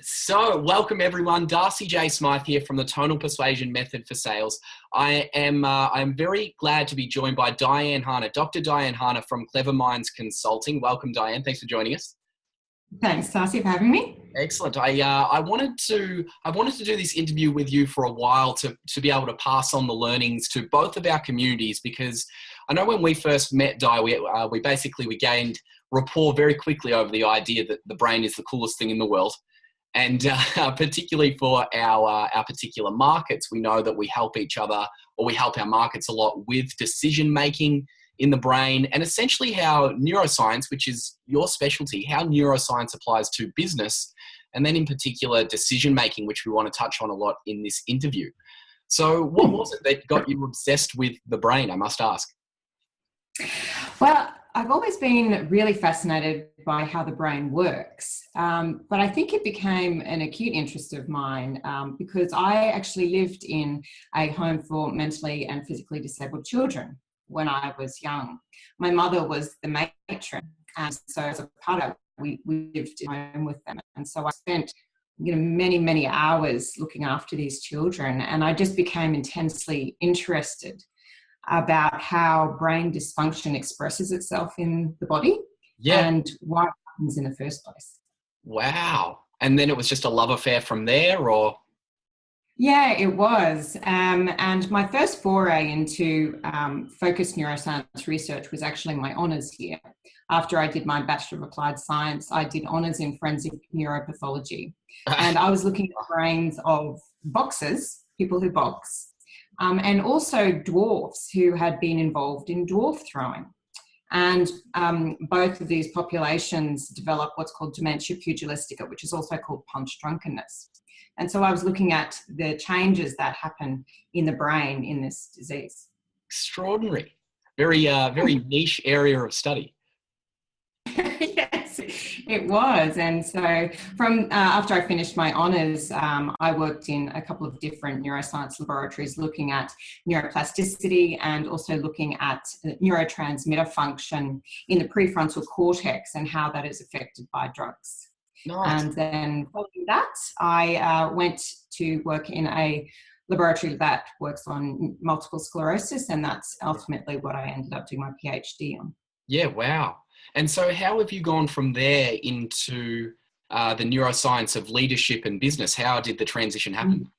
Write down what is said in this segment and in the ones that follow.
So, welcome everyone. Darcy J Smyth here from the Tonal Persuasion Method for Sales. I'm very glad to be joined by Diane Harner, Dr. Diane Harner from CleverMinds Consulting. Welcome, Diane. Thanks for joining us. Thanks, Darcy, for having me. Excellent. I wanted to do this interview with you for a while to be able to pass on the learnings to both of our communities, because I know when we first met, Di, we gained rapport very quickly over the idea that the brain is the coolest thing in the world. And particularly for our particular markets, we know that we help each other, or we help our markets a lot with decision-making in the brain, and essentially how neuroscience, which is your specialty, how neuroscience applies to business, and then in particular decision-making, which we want to touch on a lot in this interview. So what was it that got you obsessed with the brain, I must ask? Well, I've always been really fascinated by how the brain works, but I think it became an acute interest of mine because I actually lived in a home for mentally and physically disabled children when I was young. My mother was the matron, and so as a part of it, we lived in home with them, and so I spent many hours looking after these children, and I just became intensely interested about how brain dysfunction expresses itself in the body and why it happens in the first place. Wow. And then it was just a love affair from there, or? Yeah, it was. And my first foray into focused neuroscience research was actually my honours year. After I did my Bachelor of Applied Science, I did honours in forensic neuropathology. And I was looking at brains of boxers, people who box, and also dwarfs who had been involved in dwarf throwing. And both of these populations develop what's called dementia pugilistica, which is also called punch drunkenness. And so I was looking at the changes that happen in the brain in this disease. Extraordinary. Very niche area of study. Yes, it was. And so from after I finished my honours, I worked in a couple of different neuroscience laboratories looking at neuroplasticity and also looking at neurotransmitter function in the prefrontal cortex and how that is affected by drugs. Nice. And then following that, I went to work in a laboratory that works on multiple sclerosis, and that's ultimately what I ended up doing my PhD on. Yeah, wow. And so how have you gone from there into the neuroscience of leadership and business? How did the transition happen?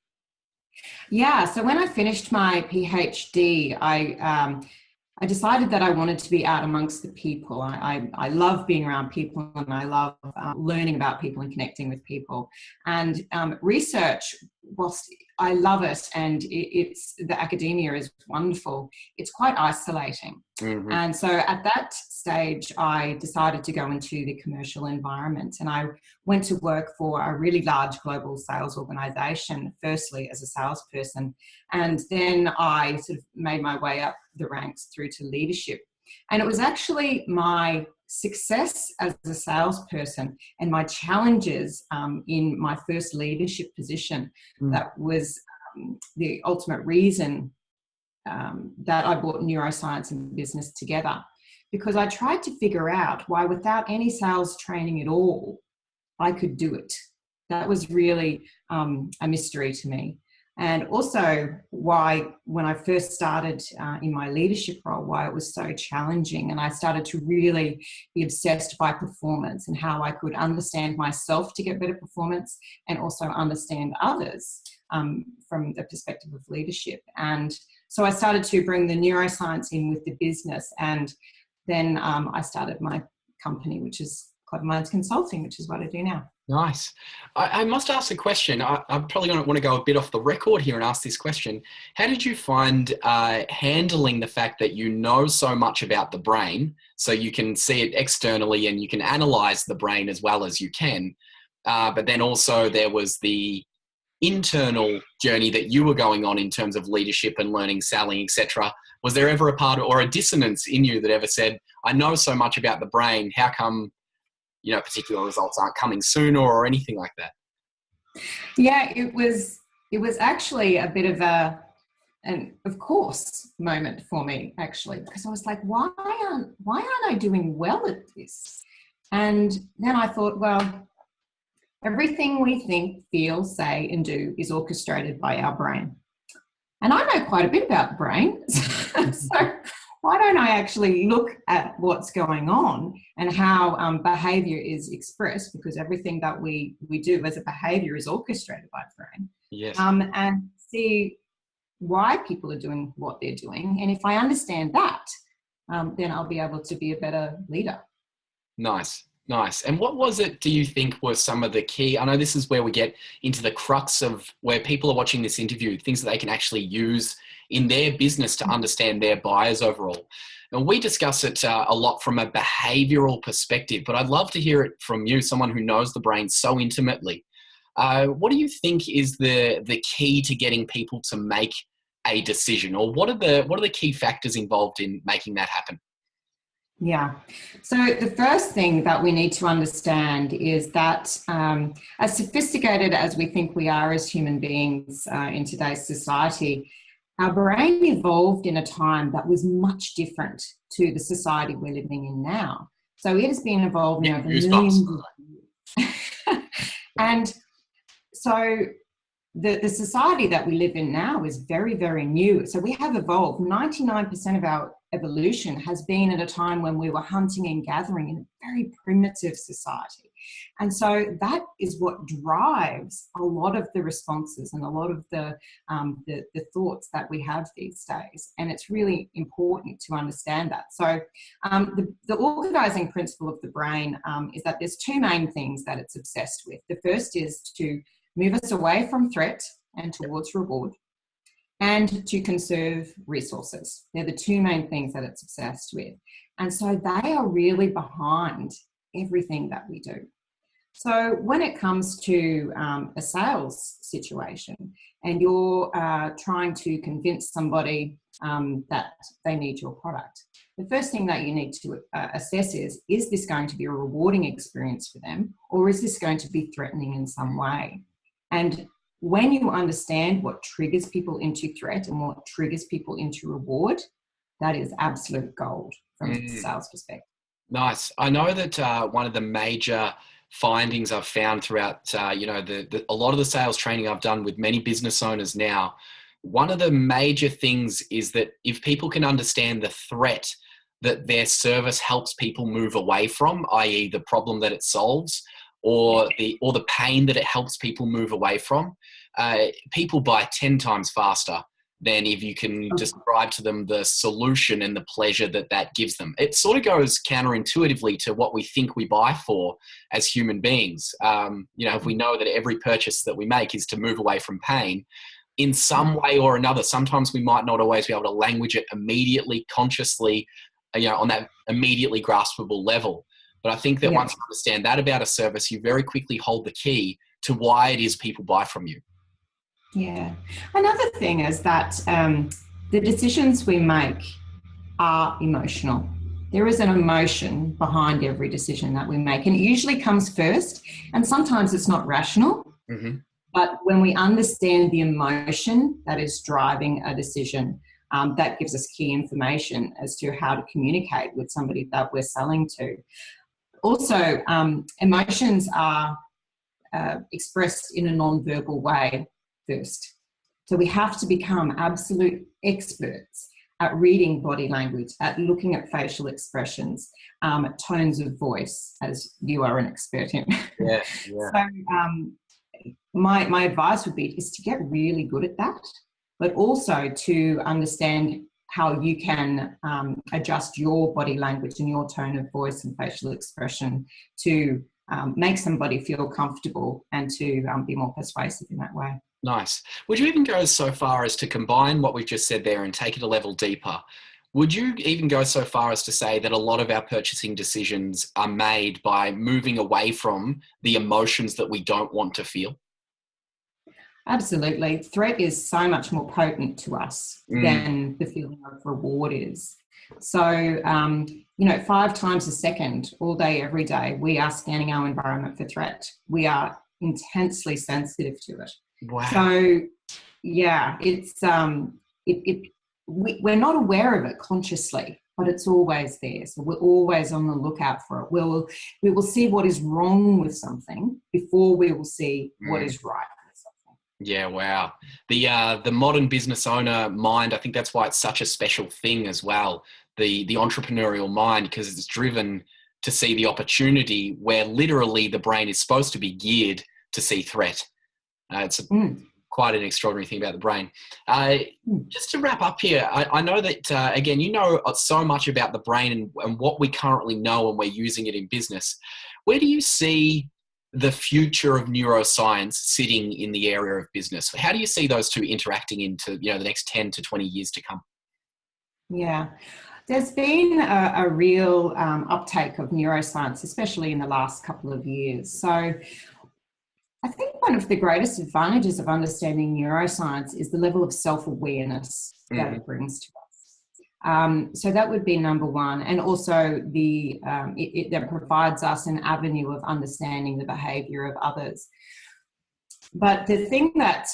Yeah, so when I finished my PhD, I decided that I wanted to be out amongst the people. I love being around people, and I love learning about people and connecting with people. And research, whilst I love it and the academia is wonderful, it's quite isolating. Mm-hmm. And so at that stage, I decided to go into the commercial environment, and I went to work for a really large global sales organization, firstly as a salesperson, and then I sort of made my way up the ranks through to leadership. And it was actually my success as a salesperson and my challenges in my first leadership position that was the ultimate reason that I brought neuroscience and business together, because I tried to figure out why, without any sales training at all, I could do it. That was really a mystery to me. And also why, when I first started in my leadership role, why it was so challenging. And I started to really be obsessed by performance and how I could understand myself to get better performance and also understand others from the perspective of leadership. And so I started to bring the neuroscience in with the business. And then I started my company, which is CleverMinds Consulting, which is what I do now. Nice. I must ask a question. I'm probably going to want to go a bit off the record here and ask this question. How did you find handling the fact that you know so much about the brain, so you can see it externally and you can analyze the brain as well as you can, but then also there was the internal journey that you were going on in terms of leadership and learning, selling, etc. Was there ever a part or a dissonance in you that ever said, I know so much about the brain, how come particular results aren't coming sooner, or anything like that? Yeah, it was actually a bit of an of course moment for me, actually, because I was like, why aren't I doing well at this? And then I thought, well, Everything we think, feel, say, and do is orchestrated by our brain. And I know quite a bit about the brain. So why don't I actually look at what's going on and how behavior is expressed, because everything that we do as a behavior is orchestrated by the brain. Yes. And see why people are doing what they're doing. And if I understand that, then I'll be able to be a better leader. Nice. And what was it, do you think, was some of the key? I know this is where we get into the crux of where people are watching this interview, things that they can actually use in their business to understand their buyers overall. And we discuss it a lot from a behavioral perspective, but I'd love to hear it from you, someone who knows the brain so intimately. What do you think is the key to getting people to make a decision, or what are the key factors involved in making that happen? Yeah. So the first thing that we need to understand is that as sophisticated as we think we are as human beings in today's society, our brain evolved in a time that was much different to the society we're living in now. So it has been evolving over millions of years. And so the society that we live in now is very, very new. So we have evolved. 99% of our evolution has been at a time when we were hunting and gathering in a very primitive society. And so that is what drives a lot of the responses and a lot of the thoughts that we have these days. And it's really important to understand that. So the organizing principle of the brain is that there's two main things that it's obsessed with. The first is to move us away from threat and towards reward, and to conserve resources. They're the two main things that it's obsessed with. And so they are really behind everything that we do. So when it comes to a sales situation and you're trying to convince somebody that they need your product, the first thing that you need to assess is this going to be a rewarding experience for them, or is this going to be threatening in some way? And when you understand what triggers people into threat and what triggers people into reward, that is absolute gold from a sales perspective. Nice. I know that one of the major findings I've found throughout, a lot of the sales training I've done with many business owners now, one of the major things is that if people can understand the threat that their service helps people move away from, i.e. the problem that it solves, or the pain that it helps people move away from, people buy 10 times faster than if you can describe to them the solution and the pleasure that gives them. It sort of goes counterintuitively to what we think we buy for as human beings. If we know that every purchase that we make is to move away from pain, in some way or another, sometimes we might not always be able to language it immediately, consciously, on that immediately graspable level. But I think that once you understand that about a service, you very quickly hold the key to why it is people buy from you. Yeah. Another thing is that the decisions we make are emotional. There is an emotion behind every decision that we make, and it usually comes first, and sometimes it's not rational. Mm-hmm. But when we understand the emotion that is driving a decision, that gives us key information as to how to communicate with somebody that we're selling to. Also, emotions are expressed in a non-verbal way first. So we have to become absolute experts at reading body language, at looking at facial expressions, tones of voice, as you are an expert in. Yeah. So my advice would be to get really good at that, but also to understand how you can adjust your body language and your tone of voice and facial expression to make somebody feel comfortable and to be more persuasive in that way. Nice. Would you even go so far as to combine what we've just said there and take it a level deeper? Would you even go so far as to say that a lot of our purchasing decisions are made by moving away from the emotions that we don't want to feel? Absolutely. Threat is so much more potent to us than the feeling of reward is. So, 5 times a second, all day, every day, we are scanning our environment for threat. We are intensely sensitive to it. Wow. So, yeah, it's we're not aware of it consciously. but it's always there. So we're always on the lookout for it. We will see what is wrong with something before we will see what is right with something. Yeah, wow. The modern business owner mind, I think that's why it's such a special thing as well. The entrepreneurial mind, because it's driven to see the opportunity where literally the brain is supposed to be geared to see threat. It's quite an extraordinary thing about the brain. Just to wrap up here, I know that, again, you know so much about the brain and what we currently know, and we're using it in business. Where do you see the future of neuroscience sitting in the area of business? How do you see those two interacting into, the next 10 to 20 years to come? Yeah. There's been a real uptake of neuroscience, especially in the last couple of years. So I think one of the greatest advantages of understanding neuroscience is the level of self-awareness that it brings to us. So that would be number one. And also it that provides us an avenue of understanding the behavior of others. But the thing that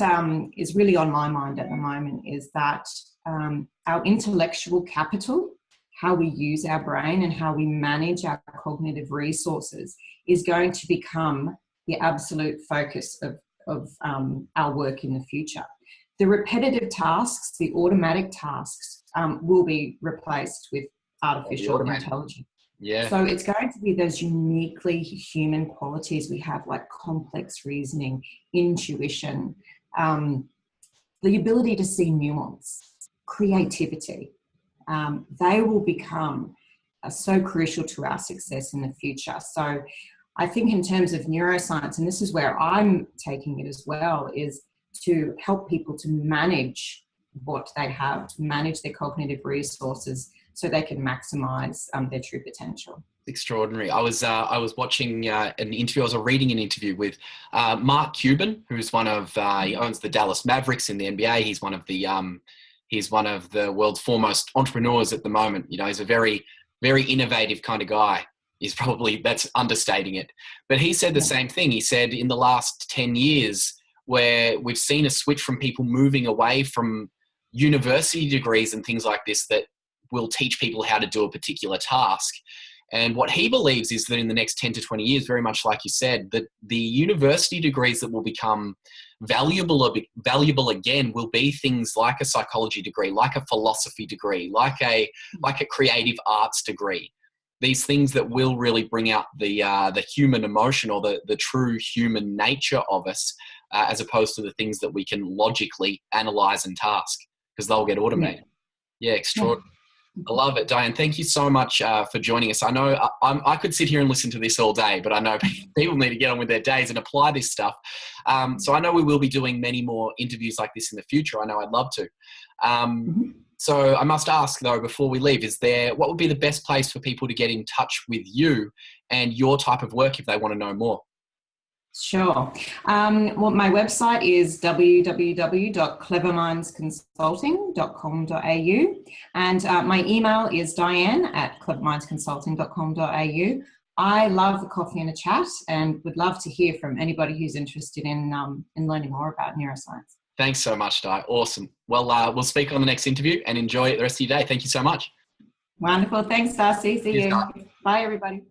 is really on my mind at the moment is that our intellectual capital, how we use our brain and how we manage our cognitive resources, is going to become the absolute focus of our work in the future. The repetitive tasks, the automatic tasks, will be replaced with artificial intelligence. Yeah. So it's going to be those uniquely human qualities we have, like complex reasoning, intuition, the ability to see nuance, creativity. They will become so crucial to our success in the future. So I think in terms of neuroscience, and this is where I'm taking it as well, is to help people to manage what they have, to manage their cognitive resources so they can maximize their true potential. Extraordinary. I was watching an interview. I was reading an interview with Mark Cuban, who's he owns the Dallas Mavericks in the NBA. He's one of the world's foremost entrepreneurs at the moment. He's a very, very innovative kind of guy. That's understating it. But he said the same thing. He said in the last 10 years, where we've seen a switch from people moving away from university degrees and things like this that will teach people how to do a particular task. And what he believes is that in the next 10 to 20 years, very much like you said, that the university degrees that will become valuable again will be things like a psychology degree, like a philosophy degree, like a creative arts degree. These things that will really bring out the human emotion, or the true human nature of us, as opposed to the things that we can logically analyze and task, because they'll get automated. Yeah, extraordinary. I love it. Diane, thank you so much for joining us. I know I could sit here and listen to this all day, but I know people need to get on with their days and apply this stuff. So I know we will be doing many more interviews like this in the future. I know I'd love to. So I must ask, though, before we leave, what would be the best place for people to get in touch with you and your type of work if they want to know more? Sure. Well, my website is www.clevermindsconsulting.com.au, and my email is diane@clevermindsconsulting.com.au. I love the coffee and a chat, and would love to hear from anybody who's interested in learning more about neuroscience. Thanks so much, Di. Awesome. Well, we'll speak on the next interview, and enjoy the rest of your day. Thank you so much. Wonderful. Thanks, Darcy. See you. Bye, everybody.